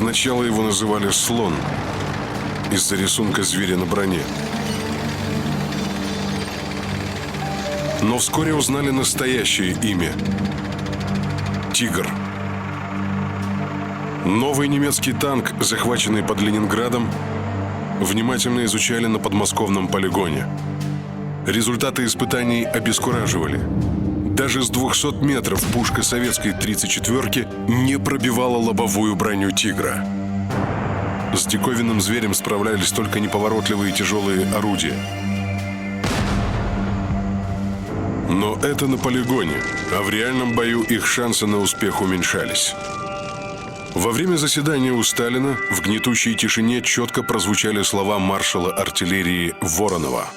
Сначала его называли «Слон» из-за рисунка зверя на броне. Но вскоре узнали настоящее имя – «Тигр». Новый немецкий танк, захваченный под Ленинградом, внимательно изучали на подмосковном полигоне. Результаты испытаний обескураживали. Даже с 200 метров пушка советской 34-ки не пробивала лобовую броню «Тигра». С диковинным зверем справлялись только неповоротливые тяжелые орудия. Но это на полигоне, а в реальном бою их шансы на успех уменьшались. Во время заседания у Сталина в гнетущей тишине четко прозвучали слова маршала артиллерии Воронова.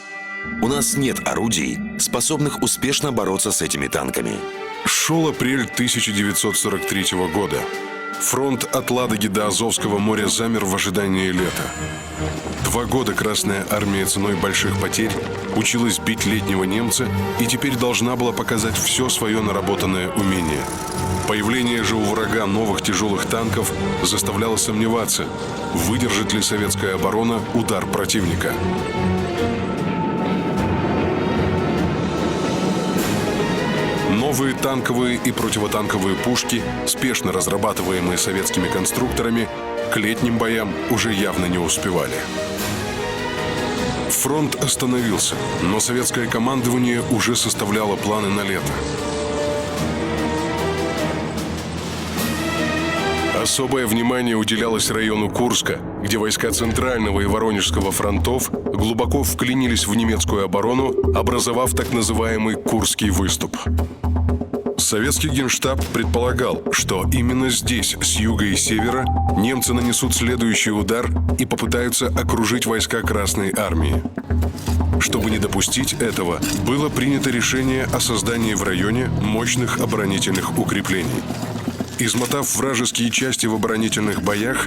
«У нас нет орудий, способных успешно бороться с этими танками». Шел апрель 1943 года. Фронт от Ладоги до Азовского моря замер в ожидании лета. 2 года Красная Армия ценой больших потерь училась бить летнего немца и теперь должна была показать все свое наработанное умение. Появление же у врага новых тяжелых танков заставляло сомневаться, выдержит ли советская оборона удар противника. Новые танковые и противотанковые пушки, спешно разрабатываемые советскими конструкторами, к летним боям уже явно не успевали. Фронт остановился, но советское командование уже составляло планы на лето. Особое внимание уделялось району Курска, где войска Центрального и Воронежского фронтов глубоко вклинились в немецкую оборону, образовав так называемый Курский выступ. Советский генштаб предполагал, что именно здесь, с юга и севера, немцы нанесут следующий удар и попытаются окружить войска Красной Армии. Чтобы не допустить этого, было принято решение о создании в районе мощных оборонительных укреплений. Измотав вражеские части в оборонительных боях,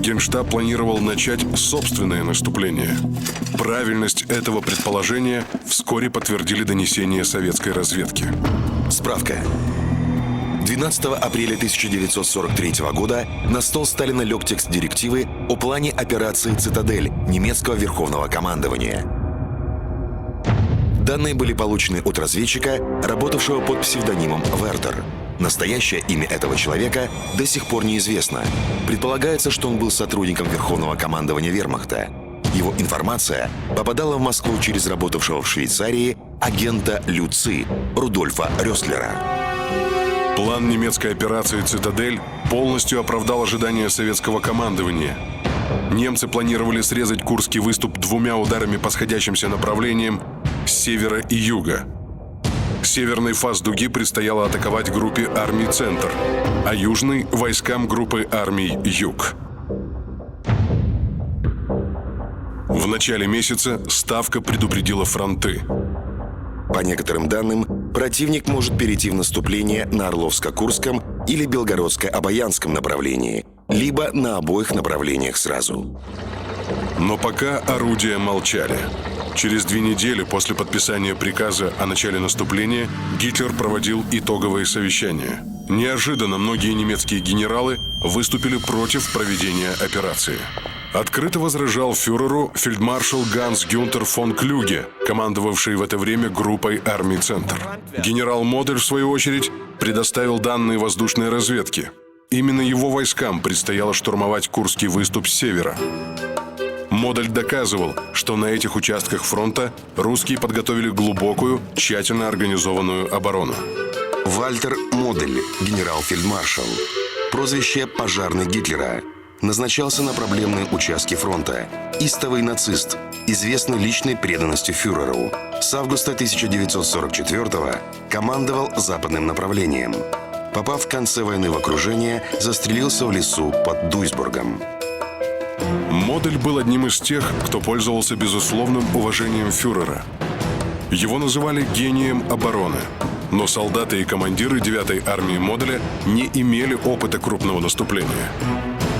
Генштаб планировал начать собственное наступление. Правильность этого предположения вскоре подтвердили донесения советской разведки. Справка. 12 апреля 1943 года на стол Сталина лег текст директивы о плане операции «Цитадель» немецкого верховного командования. Данные были получены от разведчика, работавшего под псевдонимом Вертер. Настоящее имя этого человека до сих пор неизвестно. Предполагается, что он был сотрудником Верховного командования Вермахта. Его информация попадала в Москву через работавшего в Швейцарии агента Люци Рудольфа Рёстлера. План немецкой операции «Цитадель» полностью оправдал ожидания советского командования. Немцы планировали срезать Курский выступ 2 ударами по сходящимся направлениям с севера и юга. Северный фас дуги предстояло атаковать группе армий «Центр», а южный – войскам группы армий «Юг». В начале месяца Ставка предупредила фронты. По некоторым данным, противник может перейти в наступление на Орловско-Курском или Белгородско-Обаянском направлении, либо на обоих направлениях сразу. Но пока орудия молчали. Через 2 недели после подписания приказа о начале наступления Гитлер проводил итоговые совещания. Неожиданно многие немецкие генералы выступили против проведения операции. Открыто возражал фюреру фельдмаршал Ганс Гюнтер фон Клюге, командовавший в это время группой армий «Центр». Генерал Модель, в свою очередь, предоставил данные воздушной разведки. Именно его войскам предстояло штурмовать Курский выступ с севера. Модель доказывал, что на этих участках фронта русские подготовили глубокую, тщательно организованную оборону. Вальтер Модель, генерал-фельдмаршал, прозвище «Пожарный Гитлера», назначался на проблемные участки фронта. Истовый нацист, известный личной преданностью фюреру. С августа 1944-го командовал западным направлением. Попав в конце войны в окружение, застрелился в лесу под Дуйсбургом. Модель был одним из тех, кто пользовался безусловным уважением фюрера. Его называли гением обороны. Но солдаты и командиры 9-й армии Моделя не имели опыта крупного наступления.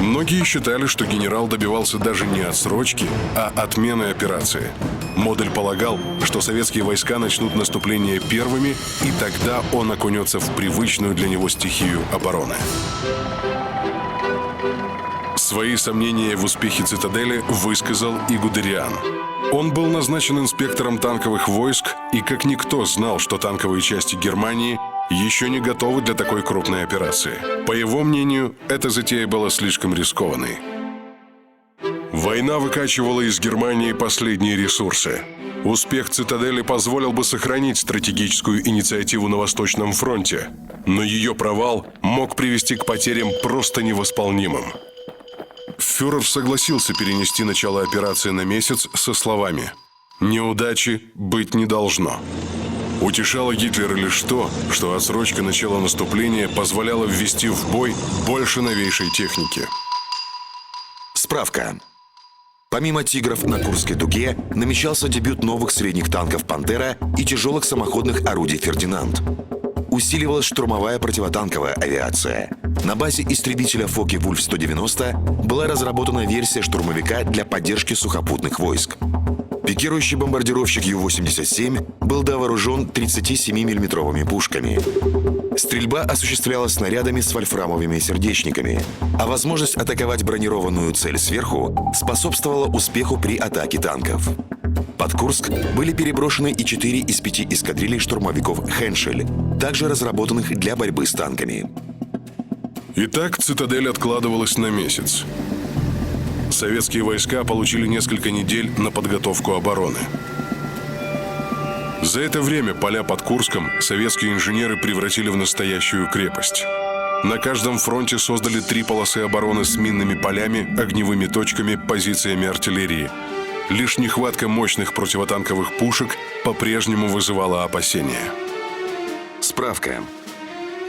Многие считали, что генерал добивался даже не отсрочки, а отмены операции. Модель полагал, что советские войска начнут наступление первыми, и тогда он окунется в привычную для него стихию обороны. Свои сомнения в успехе «Цитадели» высказал и Гудериан. Он был назначен инспектором танковых войск и как никто знал, что танковые части Германии еще не готовы для такой крупной операции. По его мнению, эта затея была слишком рискованной. Война выкачивала из Германии последние ресурсы. Успех «Цитадели» позволил бы сохранить стратегическую инициативу на Восточном фронте, но ее провал мог привести к потерям просто невосполнимым. Фюрер согласился перенести начало операции на месяц со словами «Неудачи быть не должно». Утешало Гитлера лишь то, что отсрочка начала наступления позволяла ввести в бой больше новейшей техники. Справка. Помимо «Тигров» на Курской дуге намечался дебют новых средних танков «Пантера» и тяжелых самоходных орудий «Фердинанд». Усиливалась штурмовая противотанковая авиация. На базе истребителя Фокке-Вульф-190 была разработана версия штурмовика для поддержки сухопутных войск. Пикирующий бомбардировщик Ю-87 был довооружен 37-мм пушками. Стрельба осуществлялась снарядами с вольфрамовыми сердечниками, а возможность атаковать бронированную цель сверху способствовала успеху при атаке танков. Под Курск были переброшены и 4 из 5 эскадрилей штурмовиков «Хеншель», также разработанных для борьбы с танками. Итак, «Цитадель» откладывалась на месяц. Советские войска получили несколько недель на подготовку обороны. За это время поля под Курском советские инженеры превратили в настоящую крепость. На каждом фронте создали 3 полосы обороны с минными полями, огневыми точками, позициями артиллерии. Лишь нехватка мощных противотанковых пушек по-прежнему вызывала опасения. Справка.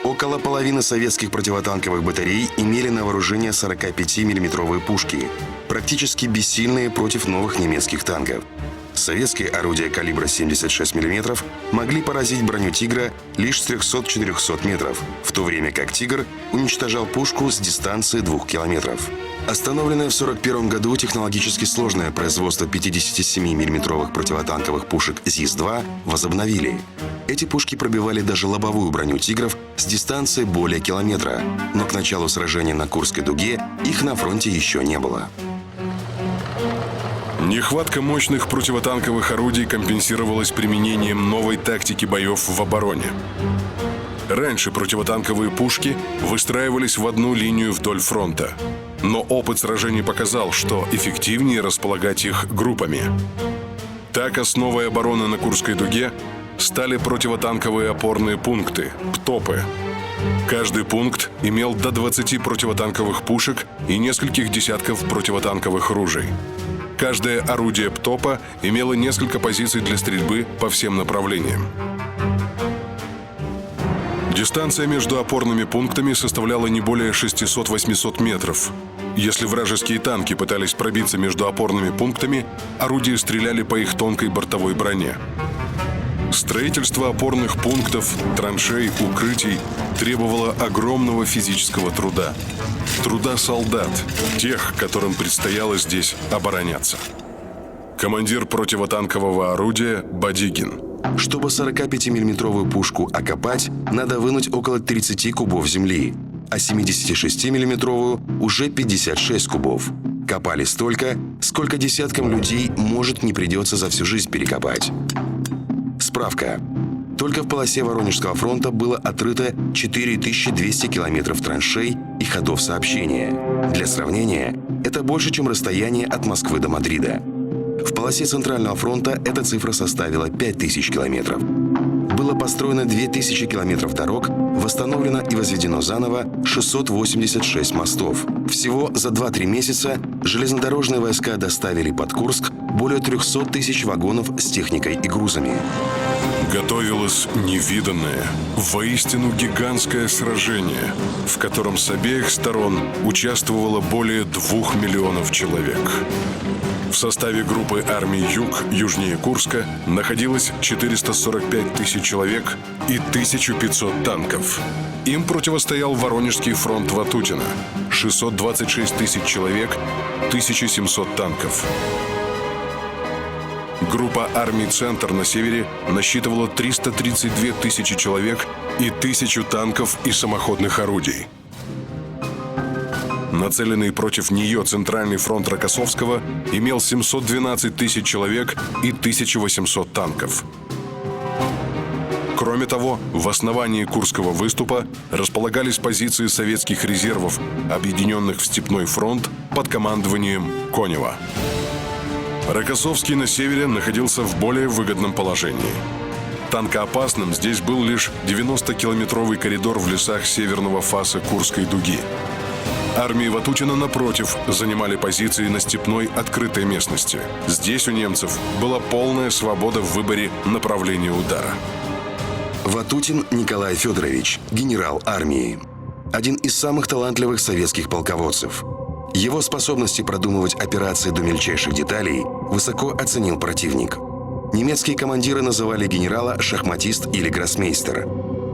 Около половины советских противотанковых батарей имели на вооружение 45-мм пушки, практически бессильные против новых немецких танков. Советские орудия калибра 76 мм могли поразить броню «Тигра» лишь с 300-400 метров, в то время как «Тигр» уничтожал пушку с дистанции 2 километров. Остановленное в 1941 году технологически сложное производство 57-мм противотанковых пушек ЗИС-2 возобновили. Эти пушки пробивали даже лобовую броню «Тигров» с дистанции более километра, но к началу сражения на Курской дуге их на фронте еще не было. Нехватка мощных противотанковых орудий компенсировалась применением новой тактики боев в обороне. Раньше противотанковые пушки выстраивались в одну линию вдоль фронта. Но опыт сражений показал, что эффективнее располагать их группами. Так основой обороны на Курской дуге стали противотанковые опорные пункты – ПТОПы. Каждый пункт имел до 20 противотанковых пушек и нескольких десятков противотанковых ружей. Каждое орудие ПТОПа имело несколько позиций для стрельбы по всем направлениям. Дистанция между опорными пунктами составляла не более 600-800 метров. Если вражеские танки пытались пробиться между опорными пунктами, орудия стреляли по их тонкой бортовой броне. Строительство опорных пунктов, траншей, укрытий требовало огромного физического труда. Труда солдат, тех, которым предстояло здесь обороняться. Командир противотанкового орудия Бодигин. Чтобы 45-мм пушку окопать, надо вынуть около 30 кубов земли, а 76-мм уже 56 кубов. Копали столько, сколько десяткам людей, может, не придется за всю жизнь перекопать. Справка. Только в полосе Воронежского фронта было отрыто 4200 километров траншей и ходов сообщения. Для сравнения, это больше, чем расстояние от Москвы до Мадрида. В полосе Центрального фронта эта цифра составила 5000 километров. Было построено 2000 километров дорог, восстановлено и возведено заново 686 мостов. Всего за 2-3 месяца железнодорожные войска доставили под Курск более 300 тысяч вагонов с техникой и грузами. Готовилось невиданное, воистину гигантское сражение, в котором с обеих сторон участвовало более 2 миллионов человек. В составе группы армий «Юг» южнее Курска находилось 445 тысяч человек и 1500 танков. Им противостоял Воронежский фронт Ватутина – 626 тысяч человек, 1700 танков. Группа армий «Центр» на севере насчитывала 332 тысячи человек и 1000 танков и самоходных орудий. Нацеленный против нее Центральный фронт Рокоссовского имел 712 тысяч человек и 1800 танков. Кроме того, в основании Курского выступа располагались позиции советских резервов, объединенных в Степной фронт под командованием Конева. Рокоссовский на севере находился в более выгодном положении. Танкоопасным здесь был лишь 90-километровый коридор в лесах северного фаса Курской дуги. Армии Ватутина, напротив, занимали позиции на степной открытой местности. Здесь у немцев была полная свобода в выборе направления удара. Ватутин Николай Федорович, генерал армии. Один из самых талантливых советских полководцев. Его способности продумывать операции до мельчайших деталей высоко оценил противник. Немецкие командиры называли генерала шахматист или гроссмейстер.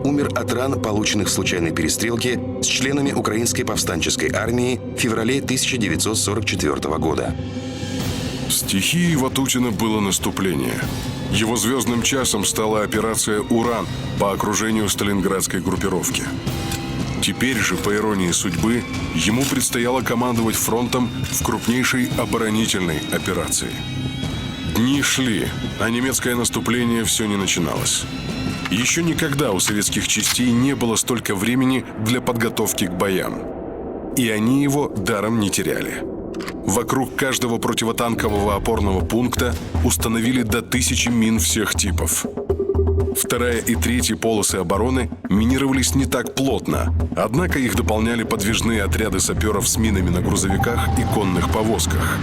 Умер от ран, полученных в случайной перестрелке с членами Украинской повстанческой армии в феврале 1944 года. Стихией Ватутина было наступление. Его звездным часом стала операция «Уран» по окружению сталинградской группировки. Теперь же, по иронии судьбы, ему предстояло командовать фронтом в крупнейшей оборонительной операции. Дни шли, а немецкое наступление все не начиналось. Еще никогда у советских частей не было столько времени для подготовки к боям. И они его даром не теряли. Вокруг каждого противотанкового опорного пункта установили до 1000 мин всех типов. Вторая и третья полосы обороны минировались не так плотно, однако их дополняли подвижные отряды саперов с минами на грузовиках и конных повозках.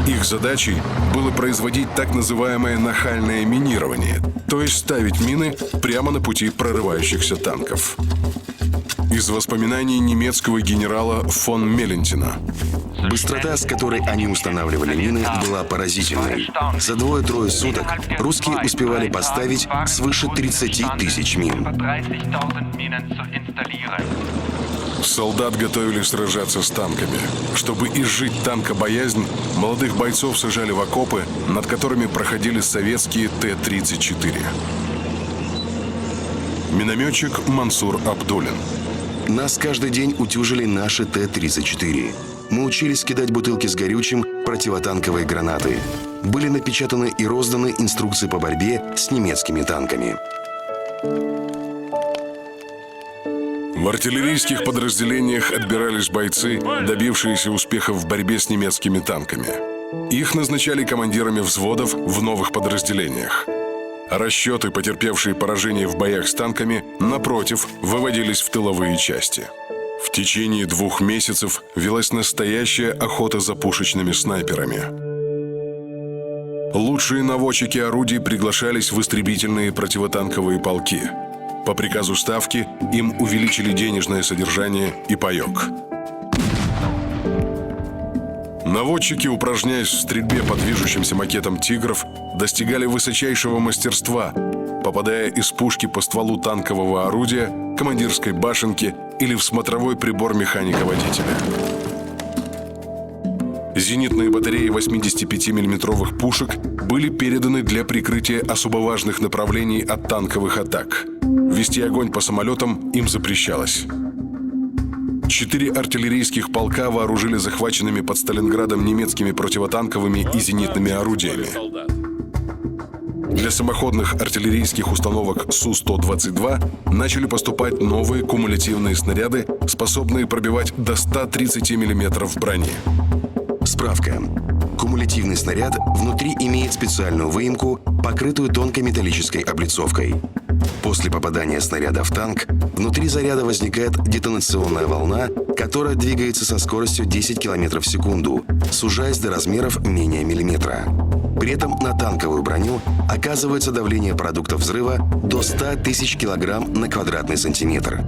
Их задачей было производить так называемое нахальное минирование, то есть ставить мины прямо на пути прорывающихся танков. Из воспоминаний немецкого генерала фон Мелентина. Быстрота, с которой они устанавливали мины, была поразительной. За 2-3 суток русские успевали поставить свыше 30 тысяч мин. Солдат готовились сражаться с танками. Чтобы изжить танкобоязнь, молодых бойцов сажали в окопы, над которыми проходили советские Т-34. Минометчик Мансур Абдулин. Нас каждый день утюжили наши Т-34. Мы учились кидать бутылки с горючим, противотанковые гранаты. Были напечатаны и розданы инструкции по борьбе с немецкими танками. В артиллерийских подразделениях отбирались бойцы, добившиеся успехов в борьбе с немецкими танками. Их назначали командирами взводов в новых подразделениях. Расчеты, потерпевшие поражение в боях с танками, напротив, выводились в тыловые части. В течение 2 месяцев велась настоящая охота за пушечными снайперами. Лучшие наводчики орудий приглашались в истребительные противотанковые полки. По приказу Ставки им увеличили денежное содержание и паёк. Наводчики, упражняясь в стрельбе по движущимся макетам «Тигров», достигали высочайшего мастерства, попадая из пушки по стволу танкового орудия, командирской башенки или в смотровой прибор механика-водителя. Зенитные батареи 85-мм пушек были переданы для прикрытия особо важных направлений от танковых атак. Вести огонь по самолетам им запрещалось. 4 артиллерийских полка вооружили захваченными под Сталинградом немецкими противотанковыми и зенитными орудиями. Для самоходных артиллерийских установок Су-122 начали поступать новые кумулятивные снаряды, способные пробивать до 130 мм брони. Справка. Кумулятивный снаряд внутри имеет специальную выемку, покрытую тонкой металлической облицовкой. После попадания снаряда в танк, внутри заряда возникает детонационная волна, которая двигается со скоростью 10 км в секунду, сужаясь до размеров менее миллиметра. При этом на танковую броню оказывается давление продукта взрыва до 100 тысяч килограмм на квадратный сантиметр.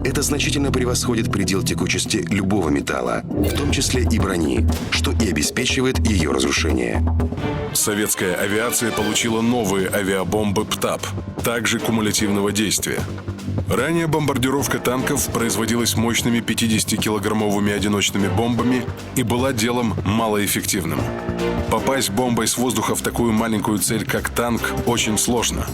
Это значительно превосходит предел текучести любого металла, в том числе и брони, что и обеспечивает ее разрушение. Советская авиация получила новые авиабомбы ПТАП, также кумулятивного действия. Ранее бомбардировка танков производилась мощными 50-килограммовыми одиночными бомбами и была делом малоэффективным. Попасть бомбой с воздуха в такую маленькую цель, как танк, очень сложно.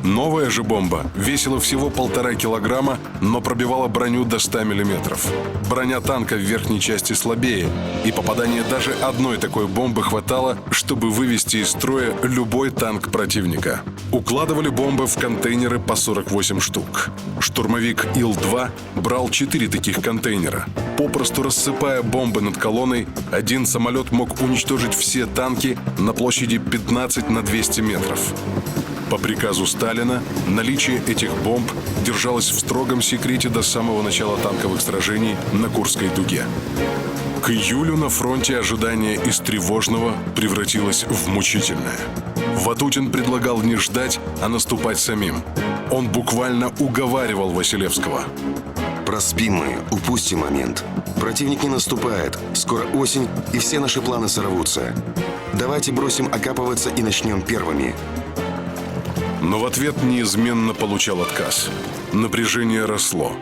Новая же бомба весила всего 1,5 килограмма, но пробивала броню до 100 миллиметров. Броня танка в верхней части слабее, и попадание даже одной такой бомбы хватало, чтобы вывести из строя любой танк противника. Укладывали бомбы в контейнеры по 48 штук. Штурмовик Ил-2 брал 4 таких контейнера. Попросту рассыпая бомбы над колонной, один самолет мог уничтожить все танки на площади 15 на 200 метров. По приказу Сталина наличие этих бомб держалось в строгом секрете до самого начала танковых сражений на Курской дуге. К июлю на фронте ожидание из тревожного превратилось в мучительное. Ватутин предлагал не ждать, а наступать самим. Он буквально уговаривал Василевского. Проспим мы, упустим момент. Противник не наступает, скоро осень, и все наши планы сорвутся. Давайте бросим окапываться и начнем первыми. Но в ответ неизменно получал отказ. Напряжение росло.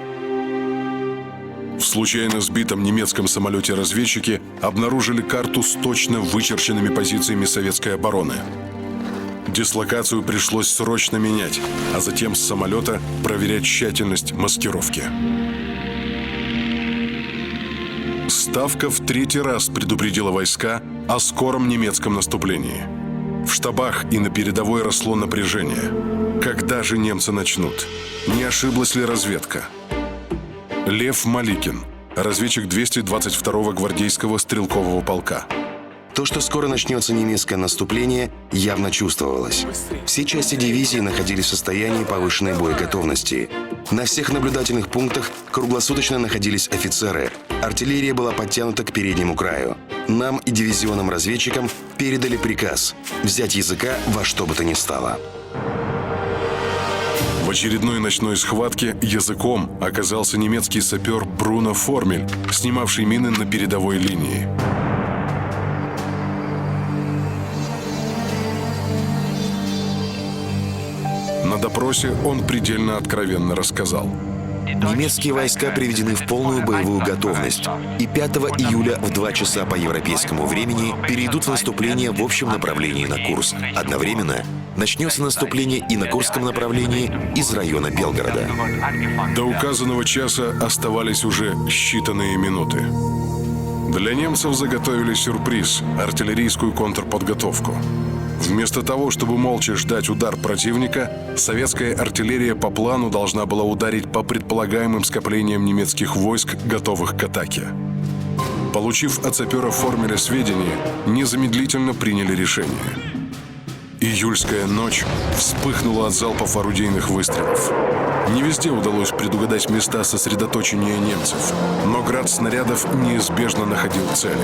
В случайно сбитом немецком самолете разведчики обнаружили карту с точно вычерченными позициями советской обороны. Дислокацию пришлось срочно менять, а затем с самолета проверять тщательность маскировки. Ставка в 3-й раз предупредила войска о скором немецком наступлении. В штабах и на передовой росло напряжение. Когда же немцы начнут? Не ошиблась ли разведка? Лев Маликин, разведчик 222-го гвардейского стрелкового полка. То, что скоро начнется немецкое наступление, явно чувствовалось. Все части дивизии находились в состоянии повышенной боеготовности. На всех наблюдательных пунктах круглосуточно находились офицеры. Артиллерия была подтянута к переднему краю. Нам и дивизионным разведчикам передали приказ взять языка во что бы то ни стало. В очередной ночной схватке языком оказался немецкий сапер Бруно Формель, снимавший мины на передовой линии. На допросе он предельно откровенно рассказал. Немецкие войска приведены в полную боевую готовность и 5 июля в 2 часа по европейскому времени перейдут в наступление в общем направлении на Курск. Одновременно начнется наступление и на Курском направлении из района Белгорода. До указанного часа оставались уже считанные минуты. Для немцев заготовили сюрприз – артиллерийскую контрподготовку. Вместо того, чтобы молча ждать удар противника, советская артиллерия по плану должна была ударить по предполагаемым скоплениям немецких войск, готовых к атаке. Получив от сапера Формеля сведения, незамедлительно приняли решение. Июльская ночь вспыхнула от залпов орудийных выстрелов. Не везде удалось предугадать места сосредоточения немцев, но град снарядов неизбежно находил цели.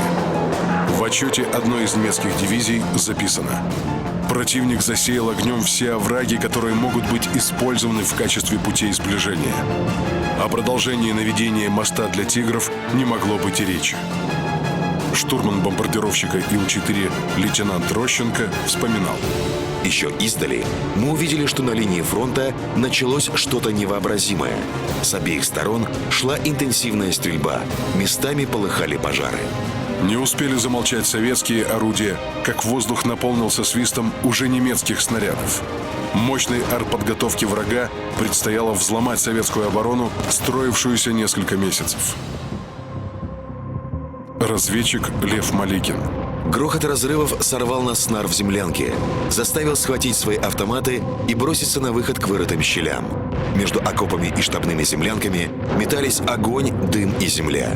В отчете одной из немецких дивизий записано: противник засеял огнем все овраги, которые могут быть использованы в качестве путей сближения. О продолжении наведения моста для «Тигров» не могло быть и речи. Штурман бомбардировщика Ил-4 лейтенант Рощенко вспоминал: Еще издали мы увидели, что на линии фронта началось что-то невообразимое. С обеих сторон шла интенсивная стрельба, местами полыхали пожары. Не успели замолчать советские орудия, как воздух наполнился свистом уже немецких снарядов. Мощной артподготовке врага предстояло взломать советскую оборону, строившуюся несколько месяцев. Разведчик Лев Маликин. Грохот разрывов сорвал нас с нар в землянке, заставил схватить свои автоматы и броситься на выход к вырытым щелям. Между окопами и штабными землянками метались огонь, дым и земля.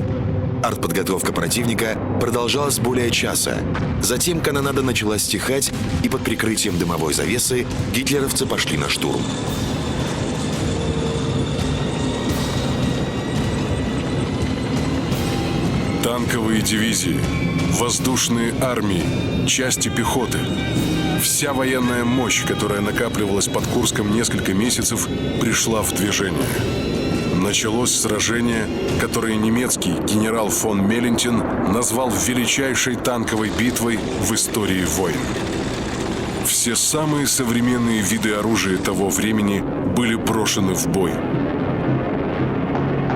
Артподготовка противника продолжалась более часа. Затем канонада начала стихать, и под прикрытием дымовой завесы гитлеровцы пошли на штурм. Танковые дивизии, воздушные армии, части пехоты. Вся военная мощь, которая накапливалась под Курском несколько месяцев, пришла в движение. Началось сражение, которое немецкий генерал фон Мелентин назвал величайшей танковой битвой в истории войн. Все самые современные виды оружия того времени были брошены в бой.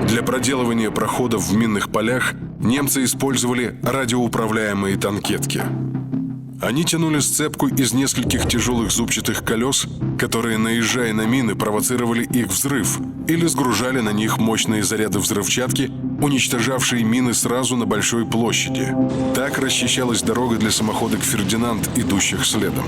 Для проделывания проходов в минных полях немцы использовали радиоуправляемые танкетки. Они тянули сцепку из нескольких тяжелых зубчатых колес, которые, наезжая на мины, провоцировали их взрыв или сгружали на них мощные заряды взрывчатки, уничтожавшие мины сразу на большой площади. Так расчищалась дорога для самоходок «Фердинанд», идущих следом.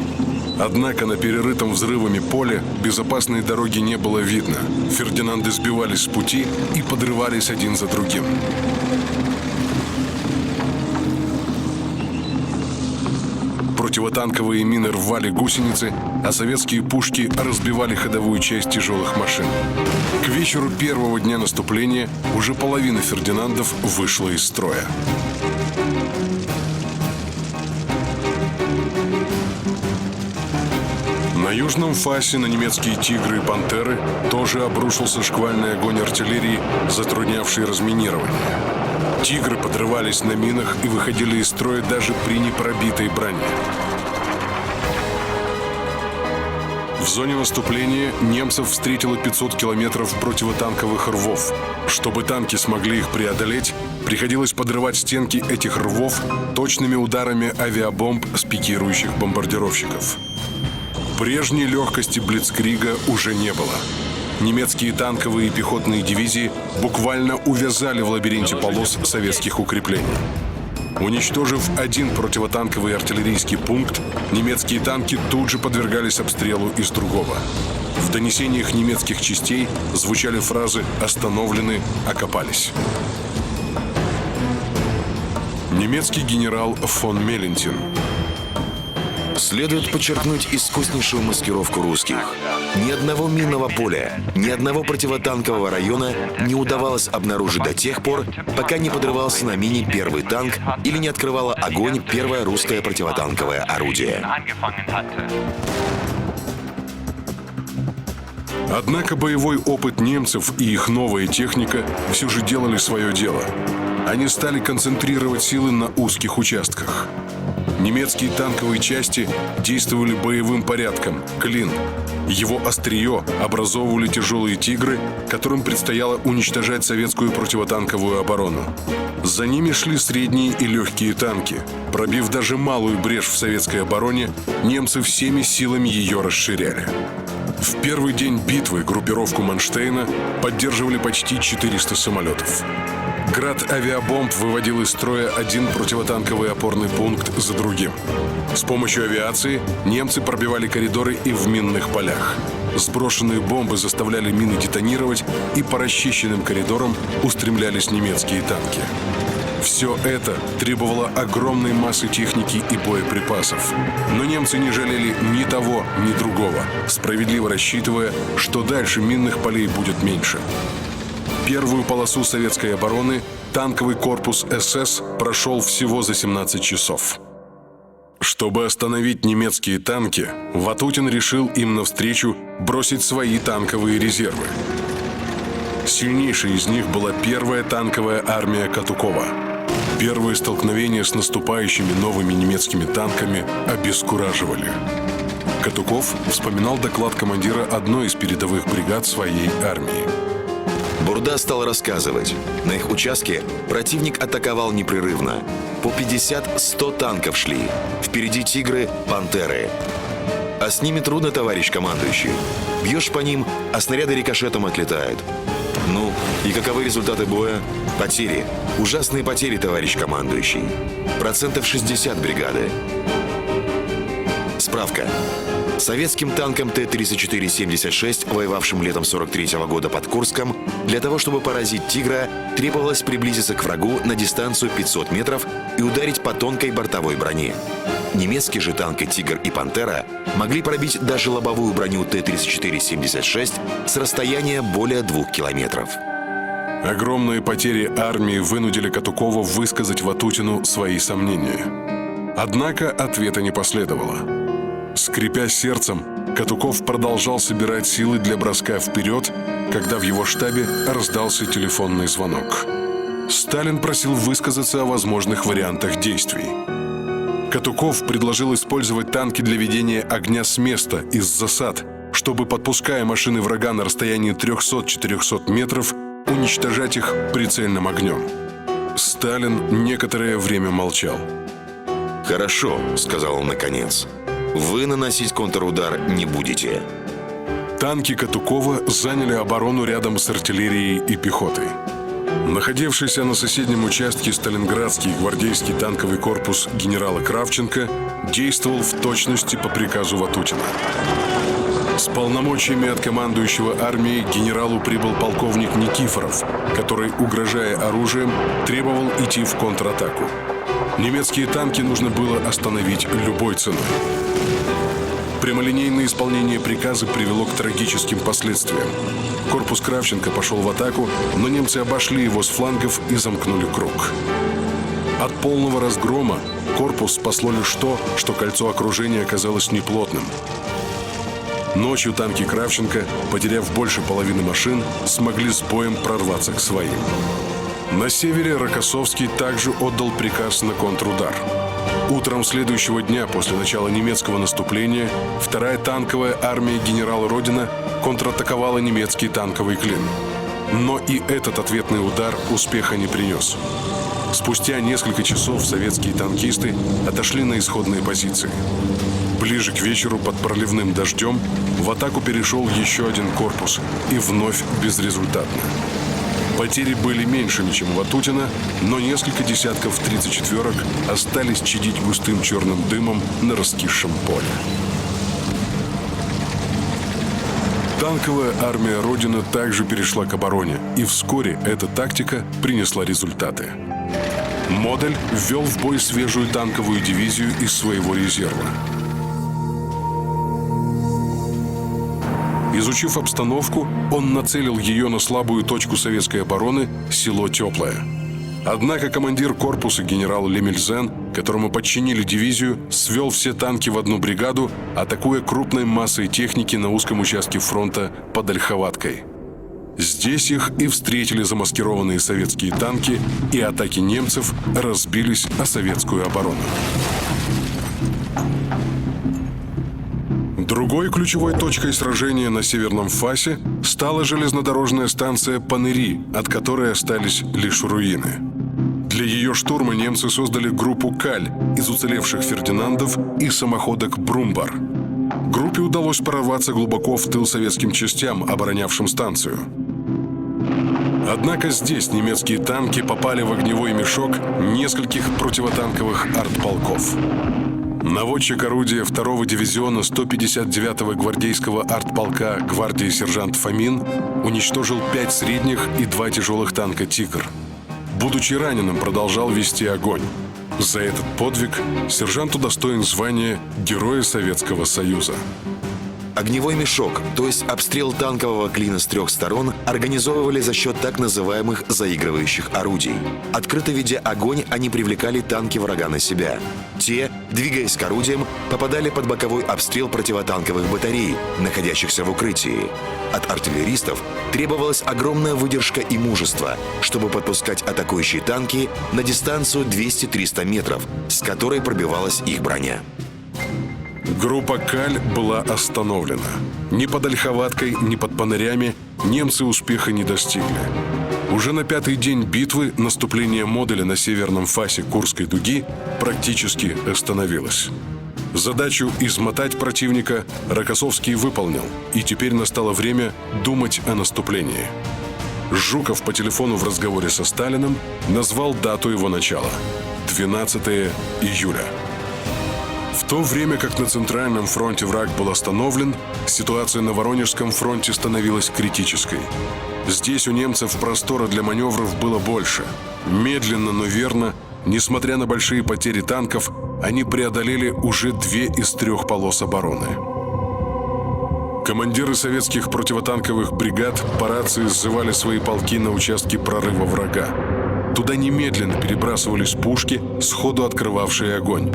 Однако на перерытом взрывами поле безопасной дороги не было видно. «Фердинанды» сбивались с пути и подрывались один за другим. Противотанковые мины рвали гусеницы, а советские пушки разбивали ходовую часть тяжелых машин. К вечеру первого дня наступления уже половина «Фердинандов» вышла из строя. На южном фасе на немецкие «Тигры» и «Пантеры» тоже обрушился шквальный огонь артиллерии, затруднявший разминирование. «Тигры» подрывались на минах и выходили из строя даже при непробитой броне. В зоне наступления немцев встретило 500 километров противотанковых рвов. Чтобы танки смогли их преодолеть, приходилось подрывать стенки этих рвов точными ударами авиабомб с пикирующих бомбардировщиков. Прежней легкости блицкрига уже не было. Немецкие танковые и пехотные дивизии буквально увязали в лабиринте полос советских укреплений. Уничтожив один противотанковый артиллерийский пункт, немецкие танки тут же подвергались обстрелу из другого. В донесениях немецких частей звучали фразы «остановлены», «окопались». Немецкий генерал фон Мелентин. Следует подчеркнуть искуснейшую маскировку русских. Ни одного минного поля, ни одного противотанкового района не удавалось обнаружить до тех пор, пока не подрывался на мине первый танк или не открывало огонь первое русское противотанковое орудие. Однако боевой опыт немцев и их новая техника все же делали свое дело. Они стали концентрировать силы на узких участках. Немецкие танковые части действовали боевым порядком, клин. Его острие образовывали тяжелые «Тигры», которым предстояло уничтожать советскую противотанковую оборону. За ними шли средние и легкие танки. Пробив даже малую брешь в советской обороне, немцы всеми силами ее расширяли. В первый день битвы группировку Манштейна поддерживали почти 400 самолетов. Град авиабомб выводил из строя один противотанковый опорный пункт за другим. С помощью авиации немцы пробивали коридоры и в минных полях. Сброшенные бомбы заставляли мины детонировать, и по расчищенным коридорам устремлялись немецкие танки. Все это требовало огромной массы техники и боеприпасов. Но немцы не жалели ни того, ни другого, справедливо рассчитывая, что дальше минных полей будет меньше. Первую полосу советской обороны танковый корпус СС прошел всего за 17 часов. Чтобы остановить немецкие танки, Ватутин решил им навстречу бросить свои танковые резервы. Сильнейшей из них была первая танковая армия Катукова. Первые столкновения с наступающими новыми немецкими танками обескураживали. Катуков вспоминал доклад командира одной из передовых бригад своей армии. Бурда стал рассказывать. На их участке противник атаковал непрерывно. По 50-100 танков шли. Впереди «Тигры», «Пантеры». А с ними трудно, товарищ командующий. Бьешь по ним, а снаряды рикошетом отлетают. Ну, и каковы результаты боя? Потери. Ужасные потери, товарищ командующий. 60% бригады. Справка. Советским танкам Т-34-76, воевавшим летом 43-го года под Курском, для того, чтобы поразить «Тигра», требовалось приблизиться к врагу на дистанцию 500 метров и ударить по тонкой бортовой броне. Немецкие же танки «Тигр» и «Пантера» могли пробить даже лобовую броню Т-34-76 с расстояния более 2 километров. Огромные потери армии вынудили Катукова высказать Ватутину свои сомнения. Однако ответа не последовало. Скрипя сердцем, Катуков продолжал собирать силы для броска вперед, когда в его штабе раздался телефонный звонок. Сталин просил высказаться о возможных вариантах действий. Катуков предложил использовать танки для ведения огня с места, из засад, чтобы, подпуская машины врага на расстоянии 300-400 метров, уничтожать их прицельным огнем. Сталин некоторое время молчал. «Хорошо», — сказал он наконец. «Вы наносить контрудар не будете». Танки Катукова заняли оборону рядом с артиллерией и пехотой. Находившийся на соседнем участке Сталинградский гвардейский танковый корпус генерала Кравченко действовал в точности по приказу Ватутина. С полномочиями от командующего армией к генералу прибыл полковник Никифоров, который, угрожая оружием, требовал идти в контратаку. Немецкие танки нужно было остановить любой ценой. Прямолинейное исполнение приказа привело к трагическим последствиям. Корпус Кравченко пошел в атаку, но немцы обошли его с флангов и замкнули круг. От полного разгрома корпус спасло лишь то, что кольцо окружения оказалось неплотным. Ночью танки Кравченко, потеряв больше половины машин, смогли с боем прорваться к своим. На севере Рокоссовский также отдал приказ на контрудар. Утром следующего дня после начала немецкого наступления вторая танковая армия генерала Родина контратаковала немецкий танковый клин. Но и этот ответный удар успеха не принес. Спустя несколько часов советские танкисты отошли на исходные позиции. Ближе к вечеру под проливным дождем в атаку перешел еще один корпус, и вновь безрезультатно. Потери были меньшими, чем у Ватутина, но несколько десятков 34-ок остались чадить густым черным дымом на раскисшем поле. Танковая армия Родины также перешла к обороне, и вскоре эта тактика принесла результаты. Модель ввел в бой свежую танковую дивизию из своего резерва. Изучив обстановку, он нацелил ее на слабую точку советской обороны – село Теплое. Однако командир корпуса генерал Лемельзен, которому подчинили дивизию, свел все танки в одну бригаду, атакуя крупной массой техники на узком участке фронта под Ольховаткой. Здесь их и встретили замаскированные советские танки, и атаки немцев разбились о советскую оборону. Другой ключевой точкой сражения на Северном Фасе стала железнодорожная станция Паныри, от которой остались лишь руины. Для ее штурма немцы создали группу «Каль» из уцелевших «Фердинандов» и самоходок «Брумбар». Группе удалось прорваться глубоко в тыл советским частям, оборонявшим станцию. Однако здесь немецкие танки попали в огневой мешок нескольких противотанковых артполков. Наводчик орудия 2-го дивизиона 159-го гвардейского артполка гвардии сержант Фомин уничтожил 5 средних и 2 тяжелых танка «Тигр». Будучи раненым, продолжал вести огонь. За этот подвиг сержант удостоен звания Героя Советского Союза. Огневой мешок, то есть обстрел танкового клина с 3 сторон, организовывали за счет так называемых заигрывающих орудий. Открыто ведя огонь, они привлекали танки врага на себя. Те, двигаясь к орудиям, попадали под боковой обстрел противотанковых батарей, находящихся в укрытии. От артиллеристов требовалась огромная выдержка и мужество, чтобы подпускать атакующие танки на дистанцию 200-300 метров, с которой пробивалась их броня. Группа «Каль» была остановлена. Ни под Ольховаткой, ни под Панырями немцы успеха не достигли. Уже на 5-й день битвы наступление Моделя на северном фасе Курской дуги практически остановилось. Задачу измотать противника Рокоссовский выполнил, и теперь настало время думать о наступлении. Жуков по телефону в разговоре со Сталиным назвал дату его начала – 12 июля. В то время как на Центральном фронте враг был остановлен, ситуация на Воронежском фронте становилась критической. Здесь у немцев простора для маневров было больше. Медленно, но верно, несмотря на большие потери танков, они преодолели уже 2 из 3 полос обороны. Командиры советских противотанковых бригад по рации сзывали свои полки на участки прорыва врага. Туда немедленно перебрасывались пушки, сходу открывавшие огонь.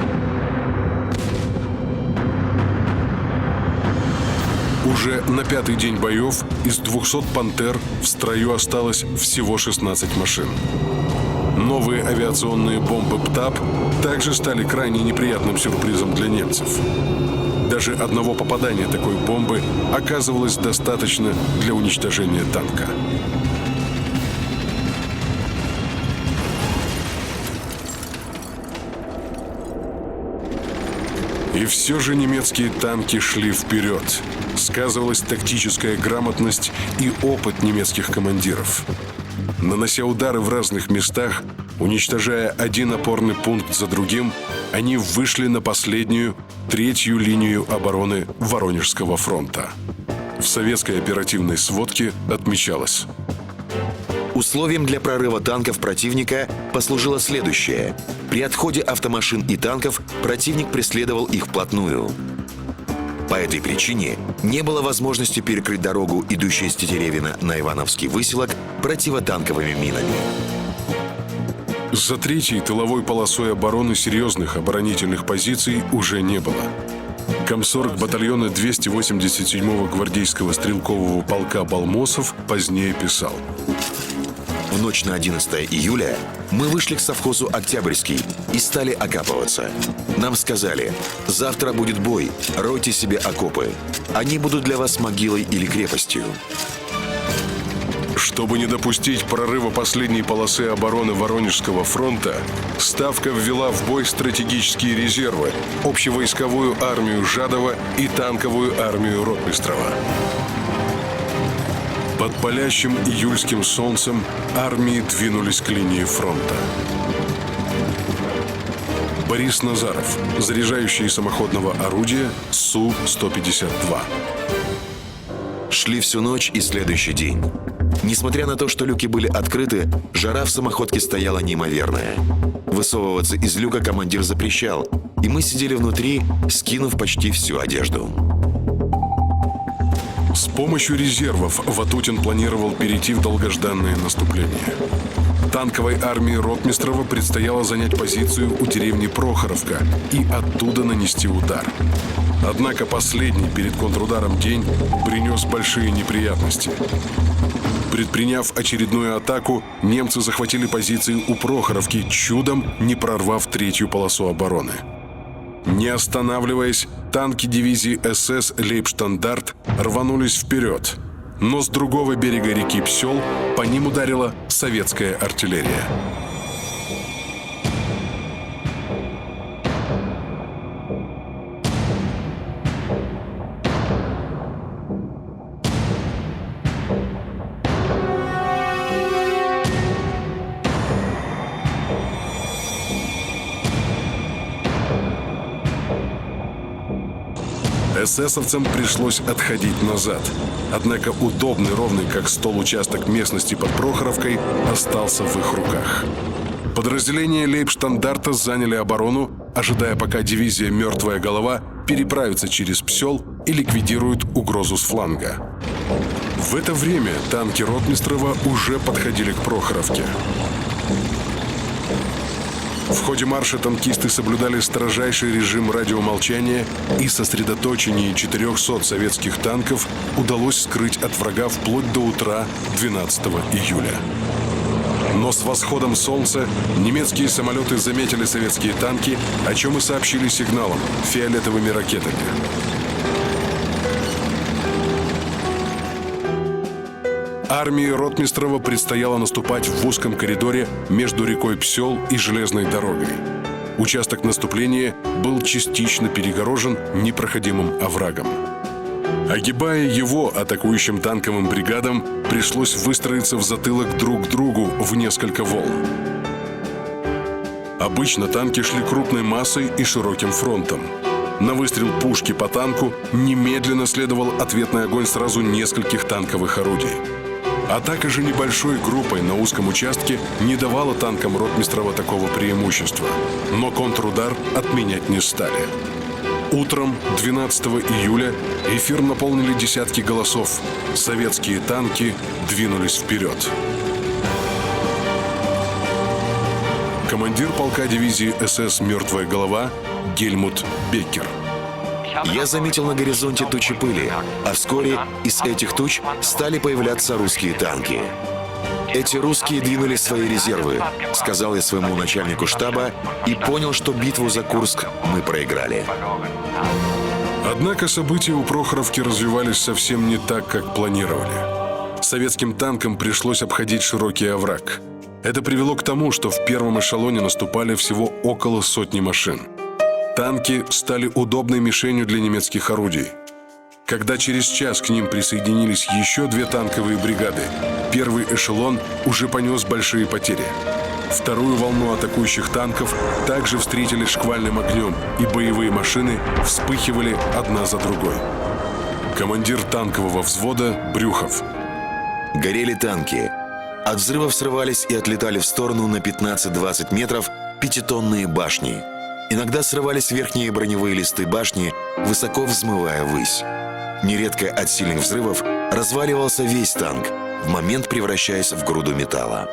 Уже на 5-й день боев из 200 «Пантер» в строю осталось всего 16 машин. Новые авиационные бомбы ПТАП также стали крайне неприятным сюрпризом для немцев. Даже одного попадания такой бомбы оказывалось достаточно для уничтожения танка. И все же немецкие танки шли вперед. Сказывалась тактическая грамотность и опыт немецких командиров. Нанося удары в разных местах, уничтожая один опорный пункт за другим, они вышли на последнюю, третью линию обороны Воронежского фронта. В советской оперативной сводке отмечалось: условием для прорыва танков противника послужило следующее. При отходе автомашин и танков противник преследовал их вплотную. По этой причине не было возможности перекрыть дорогу, идущую с Тетеревина на Ивановский выселок, противотанковыми минами. За третьей тыловой полосой обороны серьезных оборонительных позиций уже не было. Комсорг батальона 287-го гвардейского стрелкового полка Балмосов позднее писал: В ночь на 11 июля мы вышли к совхозу «Октябрьский» и стали окапываться. Нам сказали: завтра будет бой, ройте себе окопы. Они будут для вас могилой или крепостью. Чтобы не допустить прорыва последней полосы обороны Воронежского фронта, Ставка ввела в бой стратегические резервы, общевойсковую армию Жадова и танковую армию Ротмистрова. Под палящим июльским солнцем армии двинулись к линии фронта. Борис Назаров, заряжающий самоходного орудия Су-152. Шли всю ночь и следующий день. Несмотря на то, что люки были открыты, жара в самоходке стояла неимоверная. Высовываться из люка командир запрещал, и мы сидели внутри, скинув почти всю одежду. С помощью резервов Ватутин планировал перейти в долгожданное наступление. Танковой армии Ротмистрова предстояло занять позицию у деревни Прохоровка и оттуда нанести удар. Однако последний перед контрударом день принес большие неприятности. Предприняв очередную атаку, немцы захватили позиции у Прохоровки, чудом не прорвав третью полосу обороны. Не останавливаясь, танки дивизии СС «Лейбштандарт» рванулись вперед, но с другого берега реки Псел по ним ударила советская артиллерия. Эсэсовцам пришлось отходить назад. Однако удобный, ровный как стол участок местности под Прохоровкой остался в их руках. Подразделения Лейбштандарта заняли оборону, ожидая, пока дивизия «Мертвая голова» переправится через Псел и ликвидирует угрозу с фланга. В это время танки Ротмистрова уже подходили к Прохоровке. В ходе марша танкисты соблюдали строжайший режим радиомолчания, и сосредоточение 400 советских танков удалось скрыть от врага вплоть до утра 12 июля. Но с восходом солнца немецкие самолеты заметили советские танки, о чем и сообщили сигналом — фиолетовыми ракетами. Армии Ротмистрова предстояло наступать в узком коридоре между рекой Псел и железной дорогой. Участок наступления был частично перегорожен непроходимым оврагом. Огибая его, атакующим танковым бригадам пришлось выстроиться в затылок друг к другу в несколько волн. Обычно танки шли крупной массой и широким фронтом. На выстрел пушки по танку немедленно следовал ответный огонь сразу нескольких танковых орудий. Атака же небольшой группой на узком участке не давала танкам Ротмистрова такого преимущества, но контрудар отменять не стали. Утром 12 июля эфир наполнили десятки голосов. Советские танки двинулись вперед. Командир полка дивизии СС «Мертвая голова» Гельмут Беккер. Я заметил на горизонте тучи пыли, а вскоре из этих туч стали появляться русские танки. «Эти русские двинули свои резервы», — сказал я своему начальнику штаба и понял, что битву за Курск мы проиграли. Однако события у Прохоровки развивались совсем не так, как планировали. Советским танкам пришлось обходить широкий овраг. Это привело к тому, что в первом эшелоне наступали всего около сотни машин. Танки стали удобной мишенью для немецких орудий. Когда через час к ним присоединились еще 2 танковые бригады, первый эшелон уже понес большие потери. Вторую волну атакующих танков также встретили шквальным огнем, и боевые машины вспыхивали одна за другой. Командир танкового взвода Брюхов. Горели танки. От взрывов срывались и отлетали в сторону на 15-20 метров 5-тонные башни. Иногда срывались верхние броневые листы башни, высоко взмывая ввысь. Нередко от сильных взрывов разваливался весь танк, в момент превращаясь в груду металла.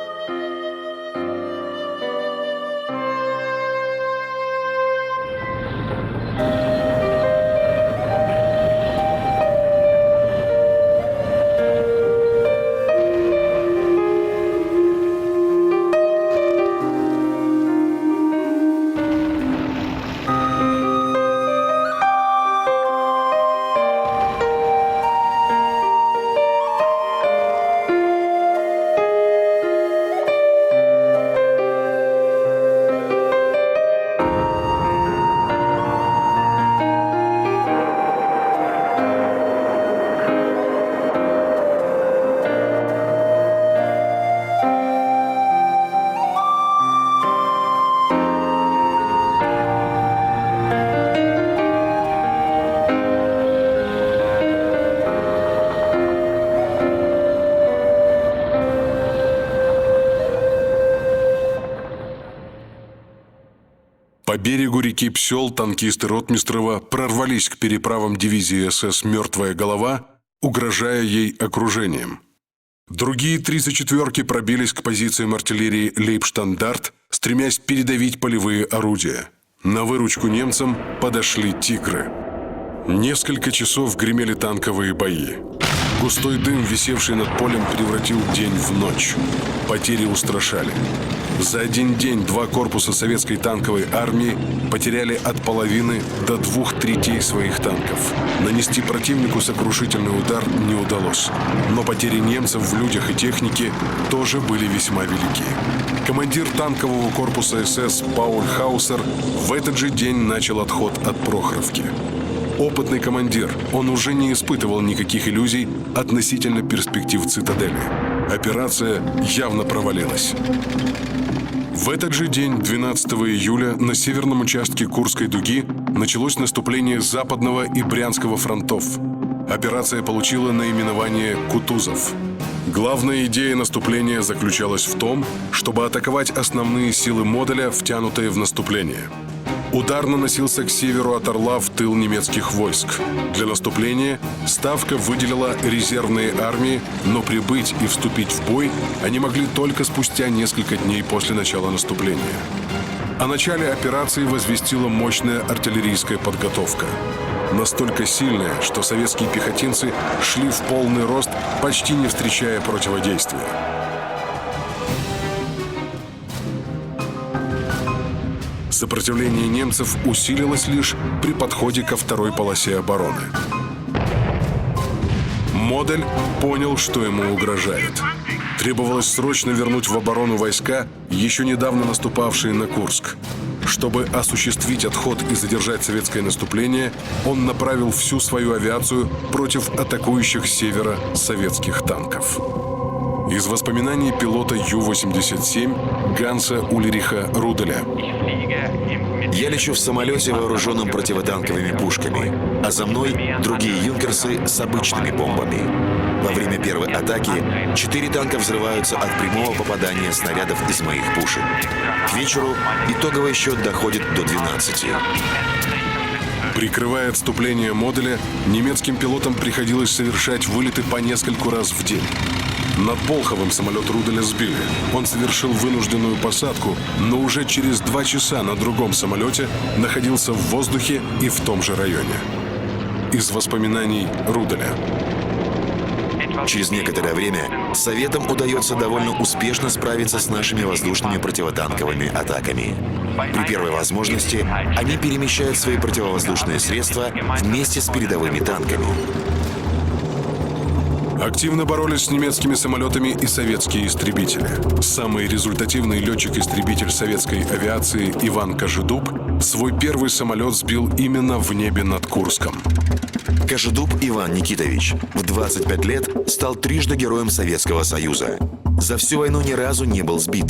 По берегу реки Псел танкисты Ротмистрова прорвались к переправам дивизии СС «Мертвая голова», угрожая ей окружением. Другие 34-ки пробились к позициям артиллерии «Лейбштандарт», стремясь передавить полевые орудия. На выручку немцам подошли «Тигры». Несколько часов гремели танковые бои. Густой дым, висевший над полем, превратил день в ночь. Потери устрашали. За один день 2 корпуса советской танковой армии потеряли от половины до 2/3 своих танков. Нанести противнику сокрушительный удар не удалось. Но потери немцев в людях и технике тоже были весьма велики. Командир танкового корпуса СС Пауль Хаусер в этот же день начал отход от Прохоровки. Опытный командир, он уже не испытывал никаких иллюзий относительно перспектив цитадели. Операция явно провалилась. В этот же день, 12 июля, на северном участке Курской дуги началось наступление Западного и Брянского фронтов. Операция получила наименование «Кутузов». Главная идея наступления заключалась в том, чтобы атаковать основные силы модуля, втянутые в наступление. Удар наносился к северу от Орла в тыл немецких войск. Для наступления Ставка выделила резервные армии, но прибыть и вступить в бой они могли только спустя несколько дней после начала наступления. О начале операции возвестила мощная артиллерийская подготовка. Настолько сильная, что советские пехотинцы шли в полный рост, почти не встречая противодействия. Сопротивление немцев усилилось лишь при подходе ко второй полосе обороны. Модуль понял, что ему угрожает. Требовалось срочно вернуть в оборону войска, еще недавно наступавшие на Курск. Чтобы осуществить отход и задержать советское наступление, он направил всю свою авиацию против атакующих с севера советских танков. Из воспоминаний пилота Ю-87 Ганса Ульриха Руделя. Я лечу в самолете, вооруженном противотанковыми пушками, а за мной другие юнкерсы с обычными бомбами. Во время первой атаки 4 танка взрываются от прямого попадания снарядов из моих пушек. К вечеру итоговый счет доходит до 12. Прикрывая отступление модуля, немецким пилотам приходилось совершать вылеты по нескольку раз в день. Над Болховым самолет Руделя сбили. Он совершил вынужденную посадку, но уже через 2 часа на другом самолете находился в воздухе и в том же районе. Из воспоминаний Руделя. Через некоторое время Советам удается довольно успешно справиться с нашими воздушными противотанковыми атаками. При первой возможности они перемещают свои противовоздушные средства вместе с передовыми танками. Активно боролись с немецкими самолетами и советские истребители. Самый результативный летчик-истребитель советской авиации Иван Кожедуб свой первый самолет сбил именно в небе над Курском. Кожедуб Иван Никитович в 25 лет стал трижды Героем Советского Союза. За всю войну ни разу не был сбит.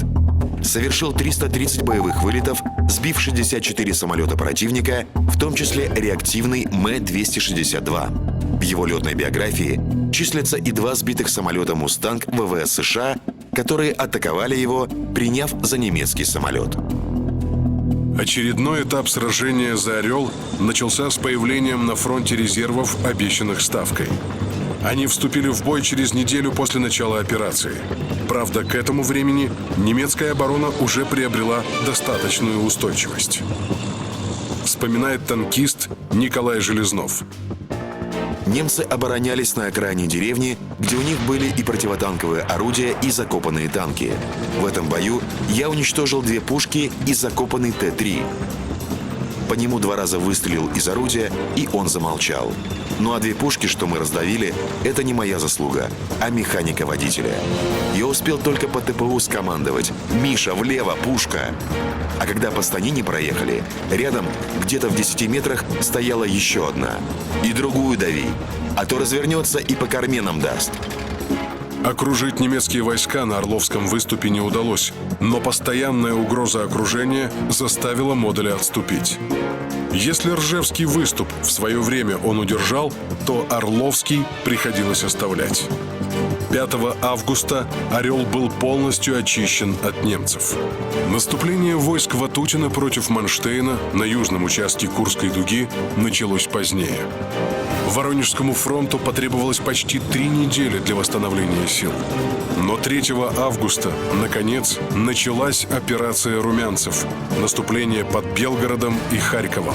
Совершил 330 боевых вылетов, сбив 64 самолета противника, в том числе реактивный М-262. В его летной биографии числятся и 2 сбитых самолета «Мустанг» ВВС США, которые атаковали его, приняв за немецкий самолет. Очередной этап сражения за «Орел» начался с появлением на фронте резервов, обещанных Ставкой. Они вступили в бой через неделю после начала операции. Правда, к этому времени немецкая оборона уже приобрела достаточную устойчивость. Вспоминает танкист Николай Железнов. Немцы оборонялись на окраине деревни, где у них были и противотанковые орудия, и закопанные танки. В этом бою я уничтожил 2 пушки и закопанный Т-3. По нему 2 раза выстрелил из орудия, и он замолчал. Ну а 2 пушки, что мы раздавили, это не моя заслуга, а механика-водителя. Я успел только по ТПУ скомандовать: «Миша, влево, пушка!» А когда по станине проехали, рядом, где-то в 10 метрах, стояла еще одна. «И другую дави, а то развернется и по корме нам даст». Окружить немецкие войска на Орловском выступе не удалось, но постоянная угроза окружения заставила Модуля отступить. Если Ржевский выступ в свое время он удержал, то Орловский приходилось оставлять. 5 августа «Орел» был полностью очищен от немцев. Наступление войск Ватутина против Манштейна на южном участке Курской дуги началось позднее. Воронежскому фронту потребовалось почти 3 недели для восстановления сил. Но 3 августа, наконец, началась операция «Румянцев» – наступление под Белгородом и Харьковом.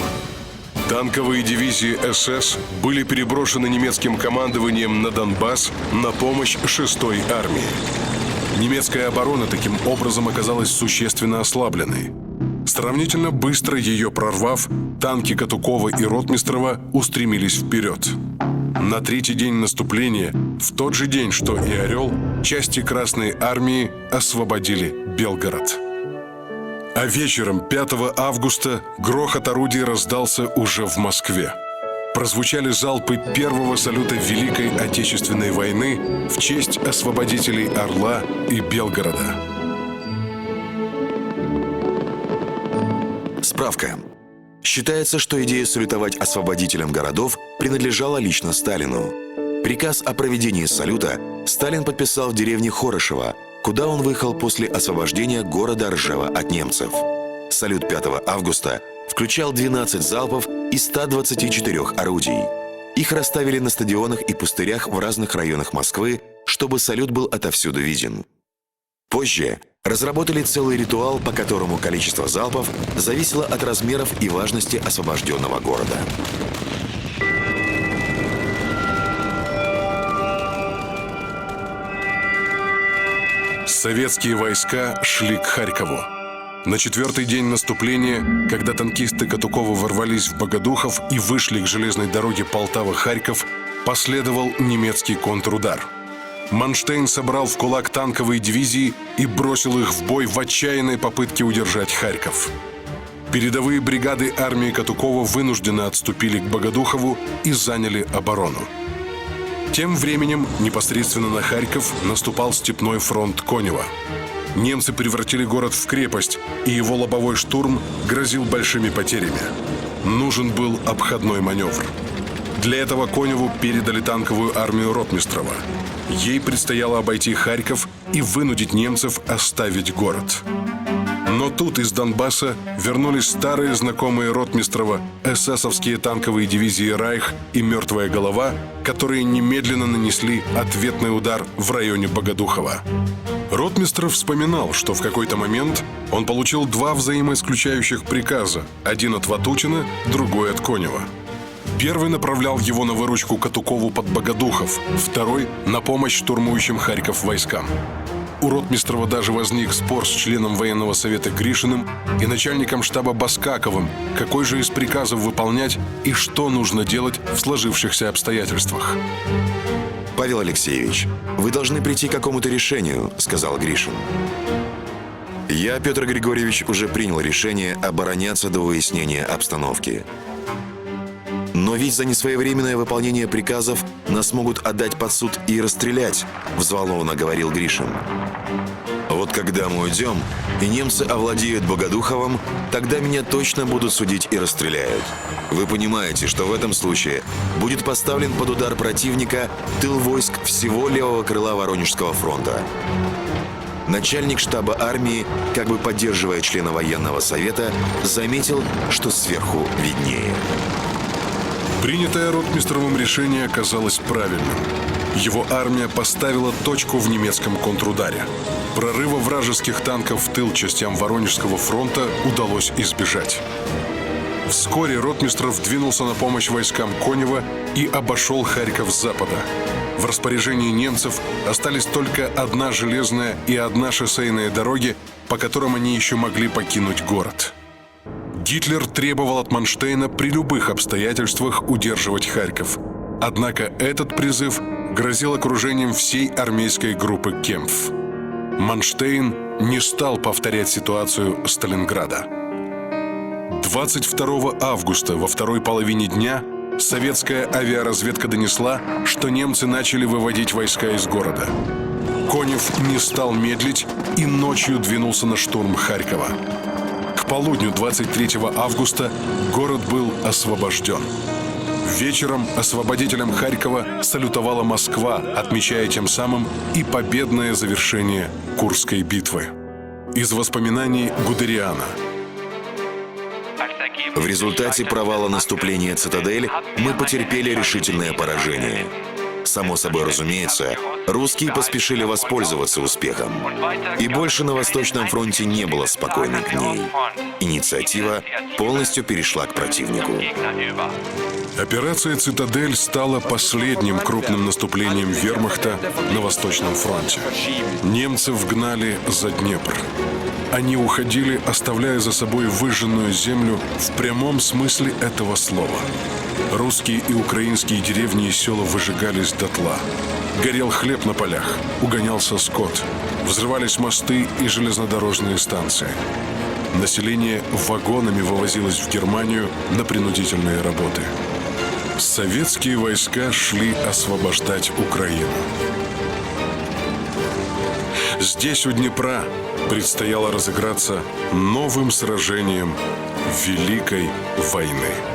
Танковые дивизии СС были переброшены немецким командованием на Донбасс на помощь 6-й армии. Немецкая оборона таким образом оказалась существенно ослабленной. Сравнительно быстро ее прорвав, танки Катукова и Ротмистрова устремились вперед. На 3-й день наступления, в тот же день, что и «Орел», части Красной армии освободили Белгород. А вечером 5 августа грохот орудий раздался уже в Москве. Прозвучали залпы первого салюта Великой Отечественной войны в честь освободителей Орла и Белгорода. Справка. Считается, что идея салютовать освободителям городов принадлежала лично Сталину. Приказ о проведении салюта Сталин подписал в деревне Хорошево, куда он выехал после освобождения города Ржева от немцев. Салют 5 августа включал 12 залпов из 124 орудий. Их расставили на стадионах и пустырях в разных районах Москвы, чтобы салют был отовсюду виден. Позже разработали целый ритуал, по которому количество залпов зависело от размеров и важности освобожденного города. Советские войска шли к Харькову. На 4-й день наступления, когда танкисты Катукова ворвались в Богодухов и вышли к железной дороге Полтава-Харьков, последовал немецкий контрудар. Манштейн собрал в кулак танковые дивизии и бросил их в бой в отчаянной попытке удержать Харьков. Передовые бригады армии Катукова вынужденно отступили к Богодухову и заняли оборону. Тем временем непосредственно на Харьков наступал степной фронт Конева. Немцы превратили город в крепость, и его лобовой штурм грозил большими потерями. Нужен был обходной маневр. Для этого Коневу передали танковую армию Ротмистрова. Ей предстояло обойти Харьков и вынудить немцев оставить город. Но тут из Донбасса вернулись старые знакомые Ротмистрова, эсэсовские танковые дивизии «Райх» и «Мертвая голова», которые немедленно нанесли ответный удар в районе Богодухова. Ротмистров вспоминал, что в какой-то момент он получил 2 взаимоисключающих приказа, один от Ватутина, другой от Конева. Первый направлял его на выручку Катукову под Богодухов, второй – на помощь штурмующим Харьков войскам. У Ротмистрова даже возник спор с членом военного совета Гришиным и начальником штаба Баскаковым, какой же из приказов выполнять и что нужно делать в сложившихся обстоятельствах. «Павел Алексеевич, вы должны прийти к какому-то решению», — сказал Гришин. «Я, Петр Григорьевич, уже принял решение обороняться до выяснения обстановки. Но ведь за несвоевременное выполнение приказов нас могут отдать под суд и расстрелять», — взволнованно говорил Гришин. «Вот когда мы уйдем, и немцы овладеют Богодуховым, тогда меня точно будут судить и расстреляют. Вы понимаете, что в этом случае будет поставлен под удар противника тыл войск всего левого крыла Воронежского фронта». Начальник штаба армии, как бы поддерживая члена военного совета, заметил, что сверху виднее. Принятое ротмистровым решение оказалось правильным. Его армия поставила точку в немецком контрударе. Прорыва вражеских танков в тыл частям Воронежского фронта удалось избежать. Вскоре ротмистров двинулся на помощь войскам Конева и обошел Харьков с запада. В распоряжении немцев остались только одна железная и одна шоссейная дороги, по которым они еще могли покинуть город. Гитлер требовал от Манштейна при любых обстоятельствах удерживать Харьков. Однако этот призыв грозил окружением всей армейской группы Кемпф. Манштейн не стал повторять ситуацию Сталинграда. 22 августа во второй половине дня советская авиаразведка донесла, что немцы начали выводить войска из города. Конев не стал медлить и ночью двинулся на штурм Харькова. К полудню 23 августа город был освобожден. Вечером освободителям Харькова салютовала Москва, отмечая тем самым и победное завершение Курской битвы. Из воспоминаний Гудериана. В результате провала наступления «Цитадель» мы потерпели решительное поражение. Само собой разумеется, русские поспешили воспользоваться успехом. И больше на Восточном фронте не было спокойных дней. Инициатива полностью перешла к противнику. Операция «Цитадель» стала последним крупным наступлением вермахта на Восточном фронте. Немцев гнали за Днепр. Они уходили, оставляя за собой выжженную землю в прямом смысле этого слова. Русские и украинские деревни и села выжигались дотла. Горел хлеб на полях, угонялся скот, взрывались мосты и железнодорожные станции. Население вагонами вывозилось в Германию на принудительные работы. Советские войска шли освобождать Украину. Здесь, у Днепра, предстояло разыграться новым сражением Великой войны.